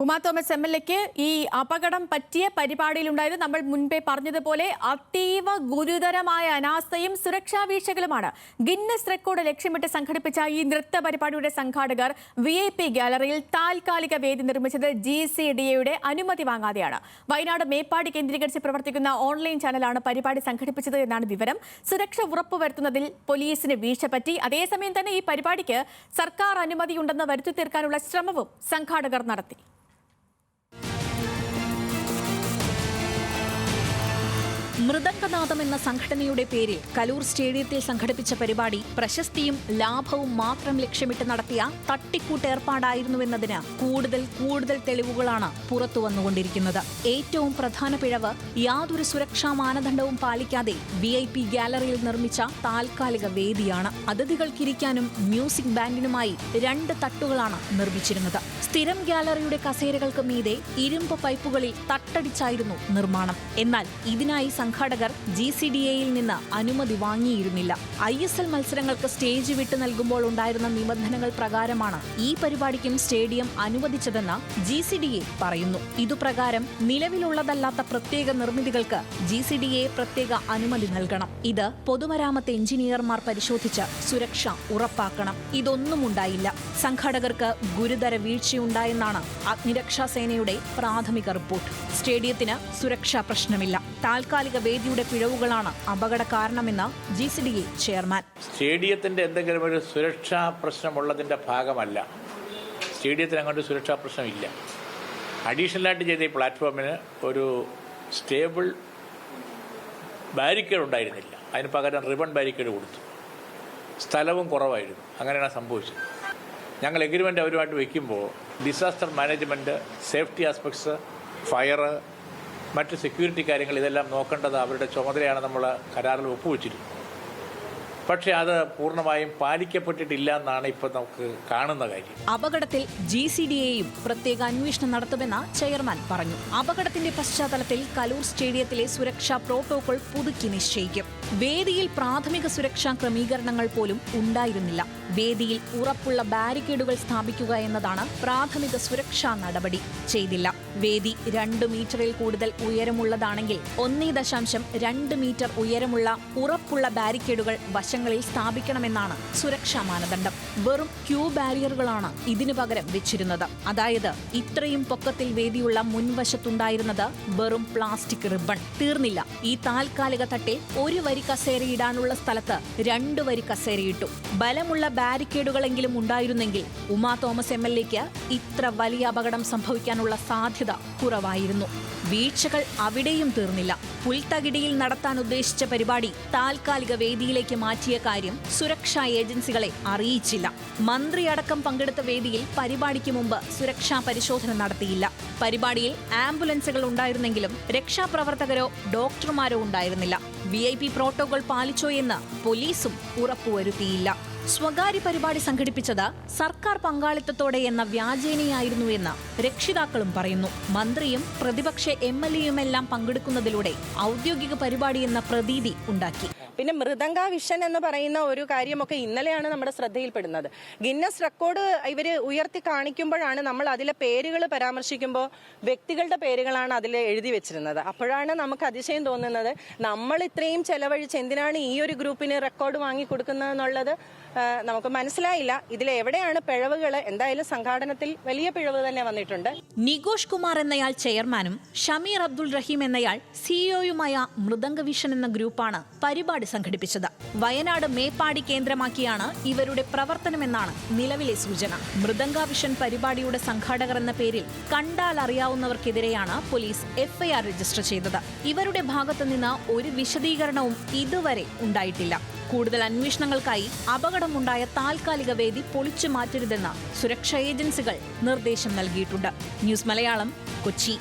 Uma Thomas എംഎൽഎക്ക് ഈ അപകടം പറ്റിയ പരിപാടിയിലുണ്ടായത് നമ്മൾ മുൻപേ പറഞ്ഞതുപോലെ അതീവ ഗുരുതരമായ അനാസ്ഥയും സുരക്ഷാ വീഴ്ചകളുമാണ്. ഗിന്നസ് റെക്കോർഡ് ലക്ഷ്യമിട്ട് സംഘടിപ്പിച്ച ഈ നൃത്ത പരിപാടിയുടെ സംഘാടകർ VIP ഗാലറിയിൽ താൽക്കാലിക വേദി നിർമ്മിച്ചത് GCDAയുടെ അനുമതി വാങ്ങാതെയാണ്. വയനാട് മേപ്പാടി കേന്ദ്രീകരിച്ച് പ്രവർത്തിക്കുന്ന ഓൺലൈൻ ചാനലാണ് പരിപാടി സംഘടിപ്പിച്ചത് എന്നാണ് വിവരം. സുരക്ഷ ഉറപ്പുവരുത്തുന്നതിൽ പോലീസിന് വീഴ്ച പറ്റി. അതേസമയം തന്നെ ഈ പരിപാടിക്ക് സർക്കാർ അനുമതിയുണ്ടെന്ന് വരുത്തി തീർക്കാനുള്ള ശ്രമവും സംഘാടകർ നടത്തി. മൃദംഗനാഥം എന്ന സംഘടനയുടെ പേരിൽ കലൂർ സ്റ്റേഡിയത്തിൽ സംഘടിപ്പിച്ച പരിപാടി പ്രശസ്തിയും ലാഭവും മാത്രം ലക്ഷ്യമിട്ട് നടത്തിയ തട്ടിക്കൂട്ട് ഏർപ്പാടായിരുന്നുവെന്നതിന് കൂടുതൽ തെളിവുകളാണ് പുറത്തു വന്നുകൊണ്ടിരിക്കുന്നത്. ഏറ്റവും പ്രധാന പിഴവ് യാതൊരു സുരക്ഷാ മാനദണ്ഡവും പാലിക്കാതെ VIP ഗാലറിയിൽ നിർമ്മിച്ച താൽക്കാലിക വേദിയാണ്. അതിഥികൾക്കിരിക്കാനും മ്യൂസിക് ബാൻഡിനുമായി 2 തട്ടുകളാണ് നിർമ്മിച്ചിരുന്നത്. സ്ഥിരം ഗാലറിയുടെ കസേരകൾക്ക് മീതെ ഇരുമ്പ് പൈപ്പുകളിൽ തട്ടടിച്ചായിരുന്നു നിർമ്മാണം. എന്നാൽ ഇതിനായി സംഘാടകർ GCDAയിൽ നിന്ന് അനുമതി വാങ്ങിയിരുന്നില്ല. ISL മത്സരങ്ങൾക്ക് സ്റ്റേജ് വിട്ടു നൽകുമ്പോൾ ഉണ്ടായിരുന്ന നിബന്ധനകൾ പ്രകാരമാണ് ഈ പരിപാടിക്കും സ്റ്റേഡിയം അനുവദിച്ചതെന്ന് GCDA പറയുന്നു. ഇതുപ്രകാരം നിലവിലുള്ളതല്ലാത്ത പ്രത്യേക നിർമ്മിതികൾക്ക് GCDA പ്രത്യേക അനുമതി നൽകണം. ഇത് പൊതുമരാമത്ത് എഞ്ചിനീയർമാർ പരിശോധിച്ച് സുരക്ഷ ഉറപ്പാക്കണം. ഇതൊന്നും ഉണ്ടായില്ല. സംഘാടകർക്ക് ഗുരുതര വീഴ്ചയുണ്ടായെന്നാണ് അഗ്നിരക്ഷാ സേനയുടെ പ്രാഥമിക റിപ്പോർട്ട്. സ്റ്റേഡിയത്തിന് സുരക്ഷാ പ്രശ്നമില്ല. താൽക്കാലിക വേദിയുടെ പിഴവുകളാണ് അപകട കാരണമെന്ന് GCDA ചെയർമാൻ. സ്റ്റേഡിയത്തിന്റെ എന്തെങ്കിലും ഒരു സുരക്ഷാ പ്രശ്നമുള്ളതിന്റെ ഭാഗമല്ല. സ്റ്റേഡിയത്തിന് അങ്ങോട്ട് സുരക്ഷാ പ്രശ്നമില്ല. അഡീഷണലായിട്ട് ചെയ്ത ഈ പ്ലാറ്റ്ഫോമിന് ഒരു സ്റ്റേബിൾ ബാരിക്കേഡ് ഉണ്ടായിരുന്നില്ല. അതിന് പകരം റിബൺ ബാരിക്കേഡ് കൊടുത്തു. സ്ഥലവും കുറവായിരുന്നു. അങ്ങനെയാണ് സംഭവിച്ചത്. ഞങ്ങൾ എഗ്രിമെൻ്റ് അവരുമായിട്ട് വയ്ക്കുമ്പോൾ disaster management, safety aspects, fire, മറ്റ് സെക്യൂരിറ്റി കാര്യങ്ങൾ ഇതെല്ലാം നോക്കേണ്ടത് അവരുടെ ചുമതലയാണ് നമ്മൾ കരാറിൽ ഒപ്പുവെച്ചിരുന്നത്. പക്ഷേ അത് പൂർണ്ണമായും പാലിക്കപ്പെട്ടിട്ടില്ല എന്നാണ് ഇപ്പോൾ നമുക്ക് കാണുന്ന കാര്യം. അപകടത്തിൽ GCDAയും പ്രത്യേക അന്വേഷണം നടത്തുമെന്ന് ചെയർമാൻ പറഞ്ഞു. അപകടത്തിന്റെ പശ്ചാത്തലത്തിൽ കലൂർ സ്റ്റേഡിയത്തിലെ സുരക്ഷാ പ്രോട്ടോകോൾ പുതുക്കി നിശ്ചയിക്കും. വേദിയിൽ പ്രാഥമിക സുരക്ഷാ ക്രമീകരണങ്ങൾ പോലും ഉണ്ടായിരുന്നില്ല. വേദിയിൽ ഉറപ്പുള്ള ബാരിക്കേഡുകൾ സ്ഥാപിക്കുക എന്നതാണ് പ്രാഥമിക സുരക്ഷാ നടപടി. ചെയ്തില്ല. വേദി 2 മീറ്ററിൽ കൂടുതൽ ഉയരമുള്ളതാണെങ്കിൽ 1.2 മീറ്റർ ഉയരമുള്ള ഉറപ്പുള്ള ബാരിക്കേഡുകൾ വശങ്ങളിൽ സ്ഥാപിക്കണമെന്നാണ് സുരക്ഷാ മാനദണ്ഡം. വെറും ക്യൂ ബാരിയറുകളാണ് ഇതിനു പകരം വെച്ചിരുന്നത്. അതായത് ഇത്രയും പൊക്കത്തിൽ വേദിയുള്ള മുൻവശത്തുണ്ടായിരുന്നത് വെറും പ്ലാസ്റ്റിക് റിബൺ. തീർന്നില്ല. ഈ താൽക്കാലിക തട്ടിൽ 1 വരി കസേരയിടാനുള്ള സ്ഥലത്ത് 2 വരി കസേരയിട്ടു. ബലമുള്ള ബാരിക്കേഡുകളെങ്കിലും ഉണ്ടായിരുന്നെങ്കിൽ ഉമാ തോമസ് MLAക്ക് ഇത്ര വലിയ അപകടം സംഭവിക്കാനുള്ള സാധ്യത കുറവായിരുന്നു. വീഴ്ചകൾ അവിടെയും തീർന്നില്ല. പുൽത്തകിടിയിൽ നടത്താൻ ഉദ്ദേശിച്ച പരിപാടി താൽക്കാലിക വേദിയിലേക്ക് മാറ്റിയ കാര്യം സുരക്ഷാ ഏജൻസികളെ അറിയിച്ചില്ല. മന്ത്രിയടക്കം പങ്കെടുത്ത വേദിയിൽ പരിപാടിക്ക് മുമ്പ് സുരക്ഷാ പരിശോധന നടത്തിയില്ല. പരിപാടിയിൽ ആംബുലൻസുകൾ ഉണ്ടായിരുന്നെങ്കിലും രക്ഷാപ്രവർത്തകരോ ഡോക്ടർമാരോ ഉണ്ടായിരുന്നില്ല. VIP പ്രോട്ടോകോൾ പാലിച്ചോ എന്ന് പോലീസും ഉറപ്പുവരുത്തിയില്ല. സ്വകാര്യ പരിപാടി സംഘടിപ്പിച്ചത് സർക്കാർ പങ്കാളിത്തത്തോടെ എന്ന വ്യാജേനയായിരുന്നുവെന്ന് രക്ഷിതാക്കളും പറയുന്നു. മന്ത്രിയും പ്രതിപക്ഷ MLAയുമെല്ലാം പങ്കെടുക്കുന്നതിലൂടെ ഔദ്യോഗിക പരിപാടി എന്ന പ്രതീതി ഉണ്ടാക്കി. പിന്നെ മൃദംഗ വിഷൻ എന്ന് പറയുന്ന ഒരു കാര്യമൊക്കെ ഇന്നലെയാണ് നമ്മുടെ ശ്രദ്ധയിൽപ്പെടുന്നത്. ഗിന്നസ് റെക്കോർഡ് ഇവർ ഉയർത്തി കാണിക്കുമ്പോഴാണ് നമ്മൾ അതിലെ പേരുകൾ പരാമർശിക്കുമ്പോൾ വ്യക്തികളുടെ പേരുകളാണ് അതിൽ എഴുതി വെച്ചിരുന്നത്. അപ്പോഴാണ് നമുക്ക് അതിശയം തോന്നുന്നത്, നമ്മൾ ഇത്രയും ചെലവഴിച്ച് എന്തിനാണ് ഈ ഒരു ഗ്രൂപ്പിന് റെക്കോർഡ് വാങ്ങി കൊടുക്കുന്നതെന്നുള്ളത് നമുക്ക് മനസ്സിലായില്ല. ഇതിലെവിടെയാണ് പിഴവുകൾ? എന്തായാലും സംഘാടനത്തിൽ വലിയ പിഴവ് തന്നെ വന്നിട്ടുണ്ട്. നികോഷ് കുമാർ എന്നയാൾ ചെയർമാനും ഷമീർ അബ്ദുൾ റഹീം എന്നയാൾ CEOയുമായ മൃദംഗ വിഷൻ എന്ന ഗ്രൂപ്പാണ് പരിപാടി സംഘടിപ്പിച്ചത്. വയനാട് മേപ്പാടി കേന്ദ്രമാക്കിയാണ് ഇവരുടെ പ്രവർത്തനമെന്നാണ് നിലവിലെ സൂചന. മൃദംഗ വിഷൻ പരിപാടിയുടെ സംഘാടകർ എന്ന പേരിൽ കണ്ടാൽ അറിയാവുന്നവർക്കെതിരെയാണ് പോലീസ് FIR രജിസ്റ്റർ ചെയ്തത്. ഇവരുടെ ഭാഗത്തുനിന്ന് ഒരു വിശദീകരണവും ഇതുവരെ ഉണ്ടായിട്ടില്ല. കൂടുതൽ അന്വേഷണങ്ങൾക്കായി അപകടമുണ്ടായ താൽക്കാലിക വേദി പൊളിച്ചു മാറ്റരുതെന്ന് സുരക്ഷാ ഏജൻസികൾ നിർദ്ദേശം നൽകിയിട്ടുണ്ട്. ന്യൂസ് മലയാളം, കൊച്ചി.